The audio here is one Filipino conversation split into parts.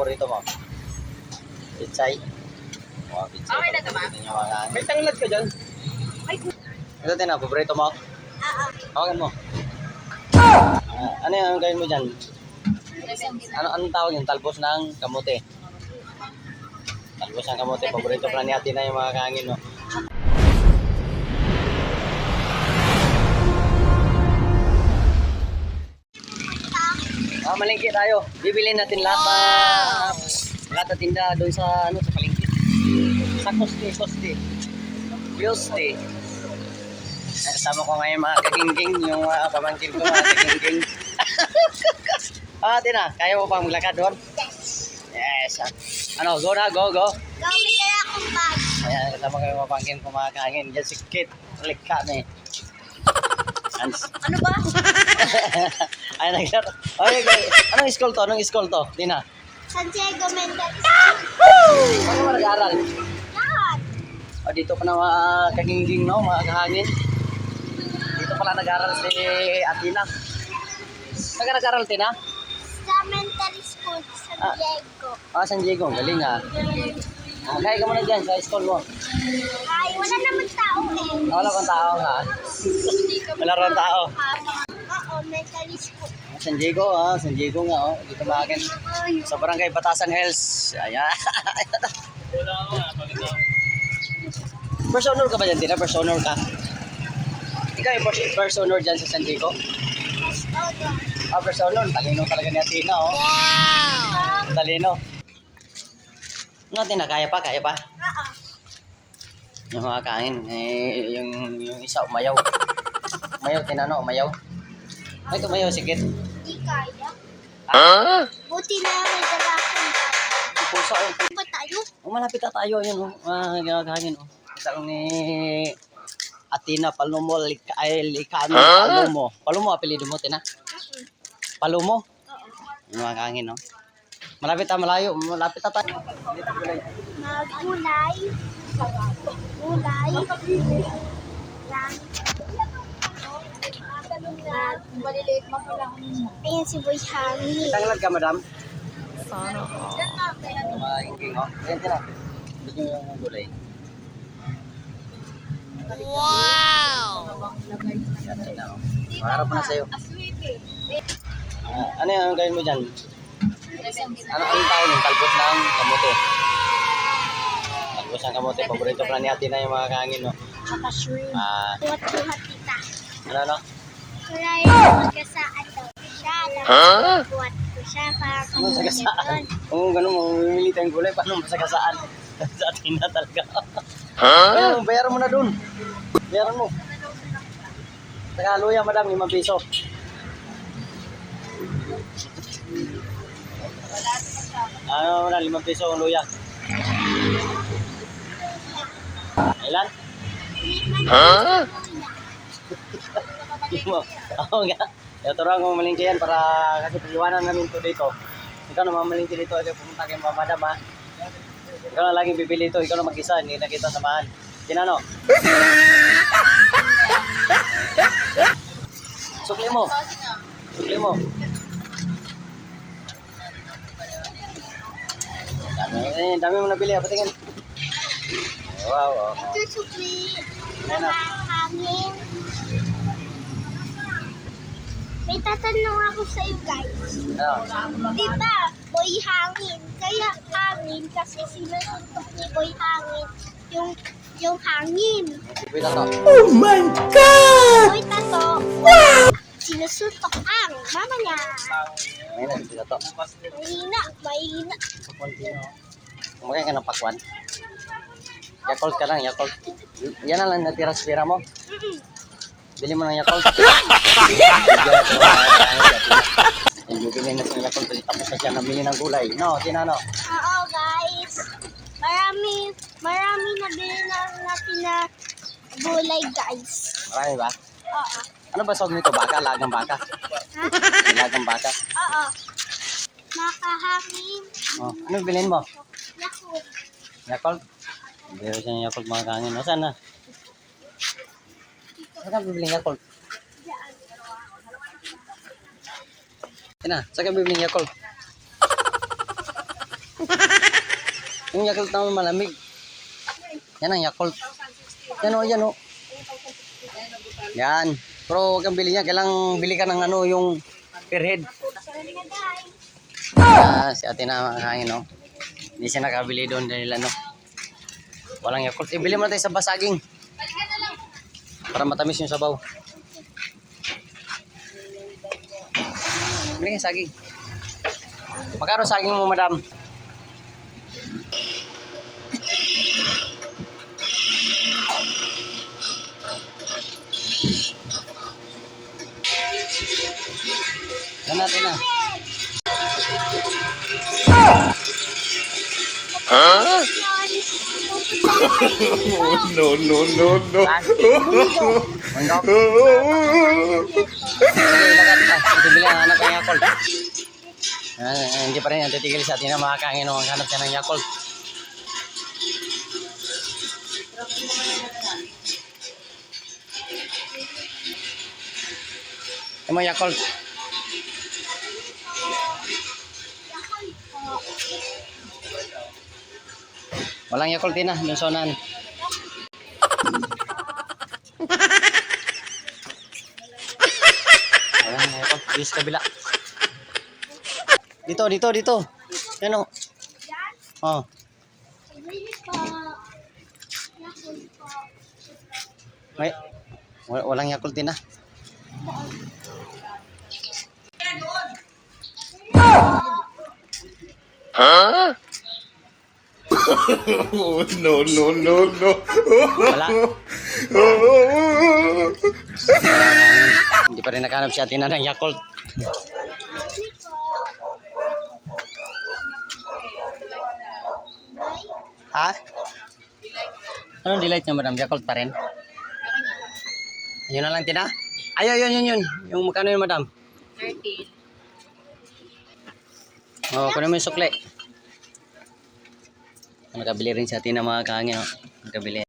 paborito mo? Pitsay? Oh, pitsay. Okay na ka ba? May tanglad ka dyan? Ito din na, paborito mo? Hawakan mo. Ano yung gawin mo dyan? Anong tawag yun? Talbos ng kamote. Talbos ng kamote. Paborito pala ni ate na yung mga kahangin, no? Malingki tayo. Bibili natin lahat na tinda doon sa sa palengke. Sa Koste. Kasama ko ngayon mga kagingging, yung pamangkin ko mga kagingging. Tina, kaya mo pa maglakad doon? Yes. Ano, go na, go. Gamit kaya akong bag. Ayan, kasama ko yung pamangkin ko mga kahangin. Diyan si Kit, ulit kami. Ano ba? Ay, naglaro. Okay. Anong school to? Tina. Santiago Mendez. Ano mo nag-aaral? Lahat. Dito pa na mga kagingging, no? Mga kahangin. Dito pala nag-aaral si Atina. Saan ka nag-aaral, Tina? Sa elementary school, San Diego. San Diego. Galing, ha? Kaya ka muna dyan sa school mo. Ay, wala naman tao eh. Wala pang tao, ha? Wala rin tao. Oo, elementary school. San Diego, San Diego nga, oh. Dito maakin. Sa barangay Batasan Hills. Ayan. First honor ka ba dyan, Tina? First honor ka? Ikaw yung first honor dyan sa San Diego? First honor. Talino talaga ni Atina, oh. Wow! Talino. Ano, Tina? Kaya pa? Oo. Yung mga kain, yung isa umayaw. Umayaw, Tina, no? Umayaw. Ay, tumayaw, sikit. Di kaya. Buti na may dala akong bag. Pusa, oh. Ba tayo? Malapit na tayo, yun, oh. Ginagahangin, oh. Kita lang ni Atina Palomo, Likano, Palomo. Palomo, apelido mo, Tina? Palomo? Oo. Yung mga kahangin, no? Malapit na, malayo. Malapit na tayo. Gulay. Maliliit mo pala. Ayan si Boy Hangin. Tanglad ka, madam? Sana. Mga ingking, oh. Ayan, Tina. Hindi nyo yung gulay. Wow! Ayan, Tina, oh. Maharap na sa'yo. Ano yung gawin mo dyan? Anong tawag yun? Talbos ng kamote. Talbos ng kamote. Paborito pala ni ate na yung mga kahangin, no? Tsaka shrimp. Buhat-buhat tita. Ano? Wala yung magkasaan daw siya. Tapos buhat ko siya para Ano sagasaan? Kung gano'n, mamimili tayong gulay, paano masagasaan? Sa atin na talaga. Ayun, bayaran mo na dun. Bayaran mo. Saka luya, madam, 5 piso. Ano na, 5 piso ang luya. Ilan? Oo nga. Ito lang kung malingki yan para kasi pag-iwanan namin ito dito. Ikaw na mamalingki dito kasi pumunta kayo mga madam, ha. Ikaw na laging bibili ito. Ikaw na mag-isa. Hindi na kita samahan. Tinano? Sukli mo. Dami mo nabili. Patingin. Wow. ito sukli. Hangin. May tatanong ako sa iyo guys. Ano? Di ba, Boy Hangin? Kaya hangin kasi sinusuntok ni Boy Hangin yung hangin. Wait na to. Boy Tato, sinusuntok ang mama niya. May nabili na to. Mahina. Kumakain ka ng pakwan. Yakult ka lang, Yakult. Yan na lang natira-spira mo. Bili mo ng Yakult. Bibili na sa Yakult. Tapos na siya nabili ng gulay. No, Tinano. Oo guys, marami nabili na natin na gulay guys. Marami ba? Oo. Ano ba sog nito? Baka? Lagang baka? Ha? Lagang baka? Oo. Makahangin. Oh, ano bilhin mo? Yakult. Yakult? Biro siya ng Yakult mga kangin. O, saan na? Saan ka bibiling Yakult? Diyan. Tina, saan ka bibiling Yakult? Yung Yakult na malamig. Yan ang Yakult. Yan o, yan o. Yan. Pero huwag kang bili niya. Kailangang bili ka ng ano, yung per head. Si ate na makakain, no? Hindi siya nakabili doon dahil ano. Walang Yakult. Ibili mo natin sa basaging. Para matamis yung sabaw. Bili ka saging. Magkano saging mo, madam? Yan natin na. Huh? No, no, no, no. Mandok. Bili ang anak ng Yakult. Hindi pa rin yan titigil sa atin na makakain o maghanap siya ng Yakult. Yung mga Yakult. Walang Yakult din na, yung sonan. Walang Yakult, di sa kabila. Dito. Yan o. Oh. May, walang Yakult din na. Huh? No, no, no, no. Wala. Hindi pa rin nakahanap si ate na ng Yakult. Ha? Anong delight niya, madam? Yakult pa rin? Ayun na lang, Tina. Ay, yun. Yung magkano yun, madam? 30. Oh, kunin mo yung sukle. Nakabili rin si ate na mga kahangin, oh. Nakabili.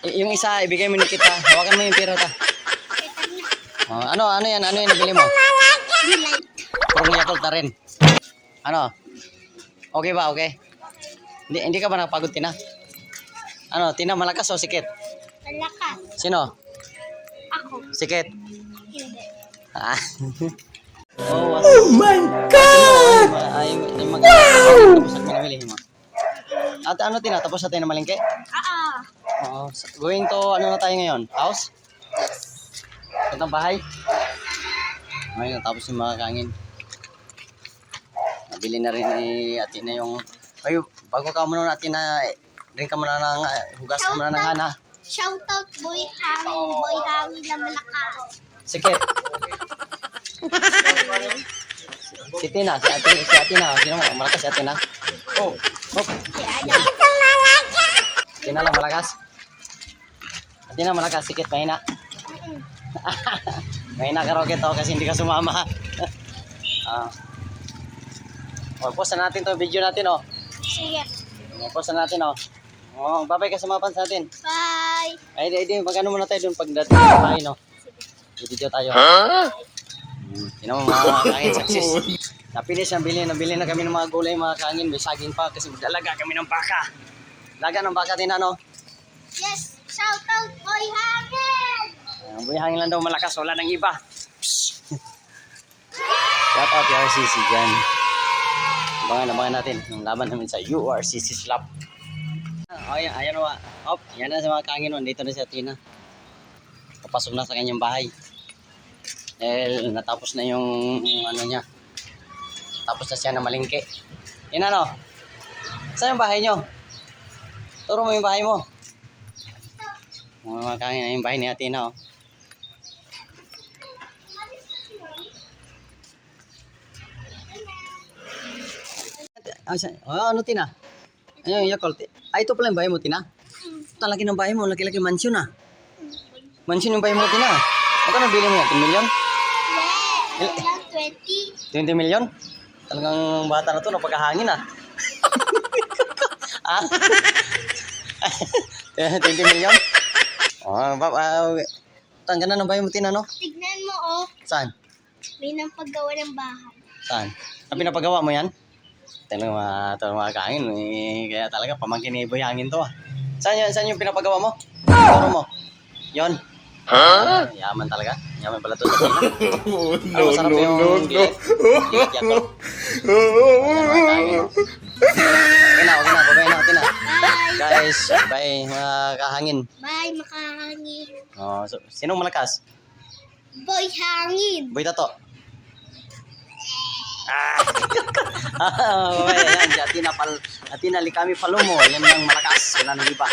Yung isa, ibigay mo ni kita. Hawakan mo yung pera ta. Oh, ano yan? Ano yung nabili mo? Purong Yakult na rin. Ano? Okay ba? Okay? Hindi ka ba napagod, Tina? Ano? Tina, malakas o sikit? Malakas. Sino? Ako. Sikit? Hindi. Oh my God! Ay, tapos na pinamili mo. Ate, ano, Tina? Tapos natin na malingke? Oo. Going to, ano na tayo ngayon? House? Itong bahay? Ngayon, natapos yung mga kangin. Nabili na rin ni ate na yung... Ay, bago ka muna natin na... Drink ka muna ng... Hugas ka muna ng hana. Shoutout boy hangin na malakas. Sikit. Si Tina, si ate na. Sino mo? Malakas si ate na. Oh. Si Ada. Ito malakas. Tina lang malakas. Ate na malakas. Sikit, mahina. Mahina ka rocket to kasi hindi ka sumama. Post na natin to video natin, oh. Sige. Post na natin, oh. Oh, bye-bye ka sa mga fans natin. Bye. Ay, magkano muna tayo doon pagdating sa bahay, no? Video tayo. Huh? Yun ang mga kangin success. Napili siya, nabili na kami ng mga gulay, mga kangin. May saging pa kasi magdalaga kami ng baka. Laga ng baka din, ano? Yes. Shoutout boy hangin. Boy hangin lang daw malakas, wala nang iba. Shout out URCC dyan. Abangan natin ang laban namin sa URCC Slap. Ayan o. Yan na sa mga kangin. Dito na si Tina. Papasok na sa kanyang bahay. Natapos na yung ano niya. Tapos na siya na malingke. Yan ano. Saan yung bahay nyo? Turo mo yung bahay mo. Mga kangin, yung bahay ni Tina, oh. Ano, Tina? Ano yung Yakult? Ito pala yung bahay mo, Tina? Ito ang laki ng bahay mo. Laki-laki mansion, ah. Mansion yung bahay mo, Tina. Magkano bili mo yan? 10 million? Yeah. 20. 20 million? Talagang bata na to, napagkahangin, ah. 20 million? Tangga na ng bahay mo, Tina, no? Tignan mo, oh. Saan? May nang paggawa ng bahay. Saan? Ang pinapagawa mo yan? Ito mga kaangin. Kaya talaga pamangkin ni Boy Hangin to ah. Saan yung pinapagawa mo? Turo mo. Yon. Yaman talaga. Yaman pala to sa Pilipinas. No, Masarap no, yung no, no. bilet. Bilet Yakult. Yan mga kaangin. Okay na. Babay na. Bye. Guys, bye mga kahangin. Bye, makahangin. Oh, so, sinong malakas? Boy hangin. Boy Tato. Ayan, si Atina Likami Palumo. Yan ang malakas. Yan ang iba.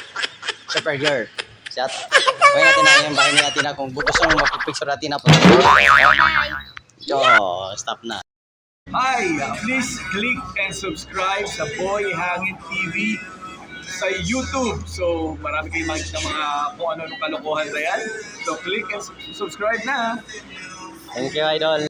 Super girl. Si Kaya natin na yung bahay ni Atina. Kung gusto mong magpipicture Atina po. Stop na. Hi! Please click and subscribe sa Boy Hangin TV sa YouTube. So, marami kayong makikita mga kung ano-ano kalokohan na yan. So, click and subscribe na! Thank you, idol.